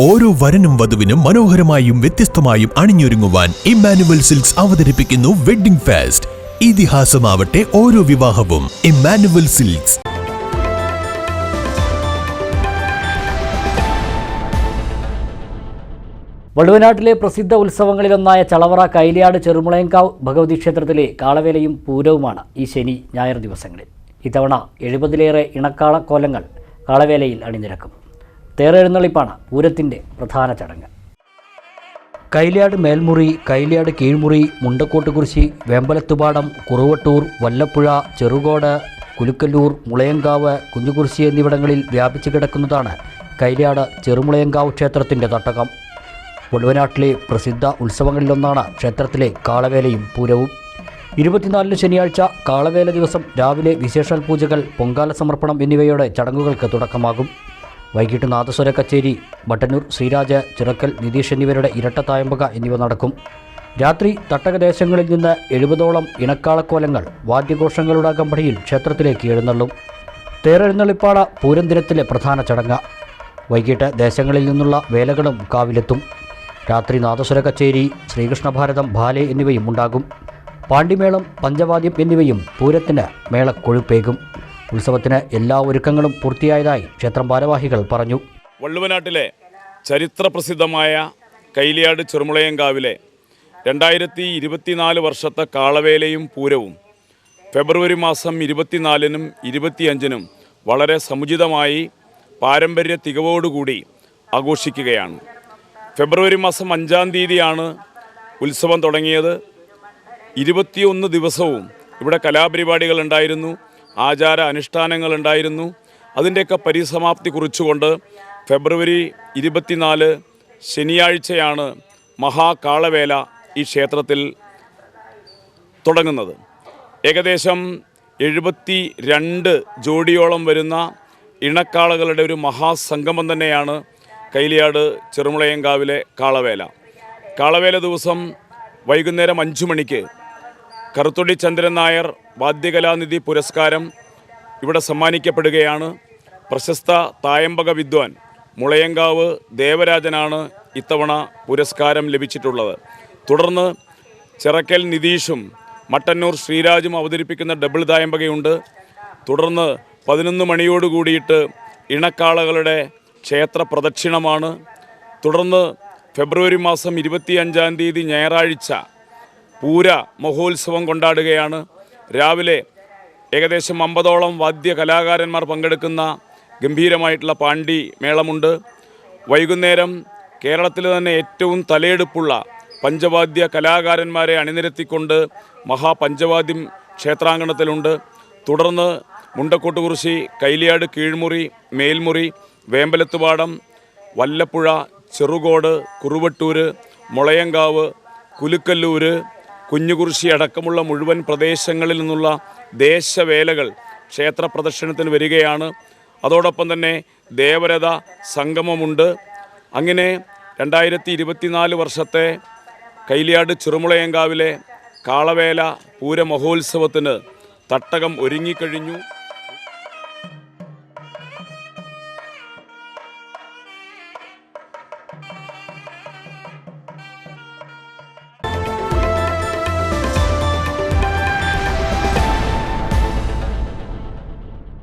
ഓരോ വരനും വധുവിനും മനോഹരമായും വ്യത്യസ്തമായും അണിഞ്ഞൊരുങ്ങുവാൻ Emmanuel silks അവതരിപ്പിക്കുന്നു വെഡ്ഡിംഗ് ഫെസ്റ്റ്. ഇതിഹാസമാവട്ടെ ഓരോ വിവാഹവും. Emmanuel silks. വള്ളുവനാട്ടിലെ പ്രസിദ്ധ ഉത്സവങ്ങളിലൊന്നായ ചളവറ കൈലിയാട് ചെറുമുളയങ്കാവ് ഭഗവതി ക്ഷേത്രത്തിലെ കാളവേലയും പൂരവുമാണ് ഈ ശനി ഞായർ ദിവസങ്ങളിൽ. ഇത്തവണ 70-ലേറെ ഇണക്കാളക്കോലങ്ങൾ കാളവേലയിൽ അണിനിരക്കും. തേരെഴുന്നള്ളിപ്പാണ് പൂരത്തിൻ്റെ പ്രധാന ചടങ്ങ്. കൈലിയാട് മേൽമുറി, കൈലിയാട് കീഴ്മുറി, മുണ്ടക്കോട്ടുകുരിശി, വേമ്പലത്തുപാടം, കുറുവട്ടൂർ, വല്ലപ്പുഴ, ചെറുകോട്, കുലുക്കല്ലൂർ, മുളയങ്കാവ്, കുഞ്ഞുകുരിശി എന്നിവിടങ്ങളിൽ വ്യാപിച്ചു കിടക്കുന്നതാണ് കൈലിയാട് ചെറുമുളയങ്കാവ് ക്ഷേത്രത്തിൻ്റെ തട്ടകം. വള്ളുവനാട്ടിലെ പ്രസിദ്ധ ഉത്സവങ്ങളിലൊന്നാണ് ക്ഷേത്രത്തിലെ കാളവേലയും പൂരവും. 24 ശനിയാഴ്ച കാളവേല ദിവസം രാവിലെ വിശേഷാൽ പൂജകൾ, പൊങ്കാല സമർപ്പണം എന്നിവയോടെ ചടങ്ങുകൾക്ക് തുടക്കമാകും. വൈകിട്ട് നാദസ്വര കച്ചേരി, മട്ടന്നൂർ ശ്രീരാജ്, ചിറക്കൽ നിതീഷ് എന്നിവരുടെ ഇരട്ട തായമ്പക എന്നിവ നടക്കും. രാത്രി തട്ടകദേശങ്ങളിൽ നിന്ന് 70ഓളം ഇണക്കാളക്കോലങ്ങൾ വാദ്യഘോഷങ്ങളുടെ അകമ്പടിയിൽ ക്ഷേത്രത്തിലേക്ക് എഴുന്നള്ളും. തേരെഴുന്നള്ളിപ്പാണ് പൂരം ദിനത്തിലെ പ്രധാന ചടങ്ങ്. വൈകിട്ട് ദേശങ്ങളിൽ നിന്നുള്ള വേലകളും കാവിലെത്തും. രാത്രി നാദസ്വര കച്ചേരി, ശ്രീകൃഷ്ണഭാരതം, ബാലെ എന്നിവയും ഉണ്ടാകും. പാണ്ടിമേളം, പഞ്ചവാദ്യം എന്നിവയും പൂരത്തിന് മേളക്കൊഴുപ്പേകും. ഉത്സവത്തിന് എല്ലാ ഒരുക്കങ്ങളും പൂർത്തിയായതായി ക്ഷേത്രം ഭാരവാഹികൾ പറഞ്ഞു. വള്ളുവനാട്ടിലെ ചരിത്രപ്രസിദ്ധമായ കൈലിയാട് ചെറുമുളയങ്കാവിലെ 2024 വർഷത്തെ കാളവേലയും പൂരവും ഫെബ്രുവരി മാസം 24-നും 25-നും വളരെ സമുചിതമായി പാരമ്പര്യ തികവോടുകൂടി ആഘോഷിക്കുകയാണ്. ഫെബ്രുവരി മാസം 5-ാം തീയതിയാണ് ഉത്സവം തുടങ്ങിയത്. 21 ദിവസവും ഇവിടെ കലാപരിപാടികൾ ഉണ്ടായിരുന്നു, ആചാര അനുഷ്ഠാനങ്ങൾ ഉണ്ടായിരുന്നു. അതിൻ്റെയൊക്കെ പരിസമാപ്തി കുറിച്ചുകൊണ്ട് ഫെബ്രുവരി 24 ശനിയാഴ്ചയാണ് മഹാകാളവേല ഈ ക്ഷേത്രത്തിൽ തുടങ്ങുന്നത്. ഏകദേശം 72 ജോഡിയോളം വരുന്ന ഇണക്കാളകളുടെ ഒരു മഹാസംഗമം തന്നെയാണ് കൈലിയാട് ചെറുമുളയങ്കാവിലെ കാളവേല. കാളവേല ദിവസം വൈകുന്നേരം 5 മണിക്ക് കറുത്തൊടി ചന്ദ്രൻ നായർ വാദ്യകലാനിധി പുരസ്കാരം ഇവിടെ സമ്മാനിക്കപ്പെടുകയാണ്. പ്രശസ്ത തായമ്പക വിദ്വാൻ മുളയങ്കാവ് ദേവരാജനാണ് ഇത്തവണ പുരസ്കാരം ലഭിച്ചിട്ടുള്ളത്. തുടർന്ന് ചിറക്കൽ നിതീഷും മട്ടന്നൂർ ശ്രീരാജും അവതരിപ്പിക്കുന്ന ഡബിൾ തായമ്പകയുണ്ട്. തുടർന്ന് 11 മണിയോട് കൂടിയിട്ട് ഇണക്കാളകളുടെ ക്ഷേത്ര പ്രദക്ഷിണമാണ്. തുടർന്ന് ഫെബ്രുവരി മാസം 25-ാം തീയതി ഞായറാഴ്ച പൂര മഹോത്സവം കൊണ്ടാടുകയാണ്. രാവിലെ ഏകദേശം 50ഓളം വാദ്യ കലാകാരന്മാർ പങ്കെടുക്കുന്ന ഗംഭീരമായിട്ടുള്ള പാണ്ടി മേളമുണ്ട്. വൈകുന്നേരം കേരളത്തിലെ തന്നെ ഏറ്റവും തലയെടുപ്പുള്ള പഞ്ചവാദ്യ കലാകാരന്മാരെ അണിനിരത്തിക്കൊണ്ട് മഹാപഞ്ചവാദ്യം ക്ഷേത്രാങ്കണത്തിലുണ്ട്. തുടർന്ന് മുണ്ടക്കോട്ടുകുരിശി, കൈലിയാട് കീഴ്മുറി, മേൽമുറി, വേമ്പലത്തുപാടം, വല്ലപ്പുഴ, ചെറുകോട്, കുറുവട്ടൂർ, മുളയങ്കാവ്, കുലുക്കല്ലൂർ, കുഞ്ഞുകുരിശി അടക്കമുള്ള മുഴുവൻ പ്രദേശങ്ങളിൽ നിന്നുള്ള ദേശവേലകൾ ക്ഷേത്ര പ്രദർശനത്തിന് വരികയാണ്. അതോടൊപ്പം തന്നെ ദേവരഥ സംഗമമുണ്ട്. അങ്ങനെ 2024 വർഷത്തെ കൈലിയാട് ചെറുമുളയങ്കാവിലെ കാളവേല പൂരമഹോത്സവത്തിന് തട്ടകം ഒരുങ്ങിക്കഴിഞ്ഞു.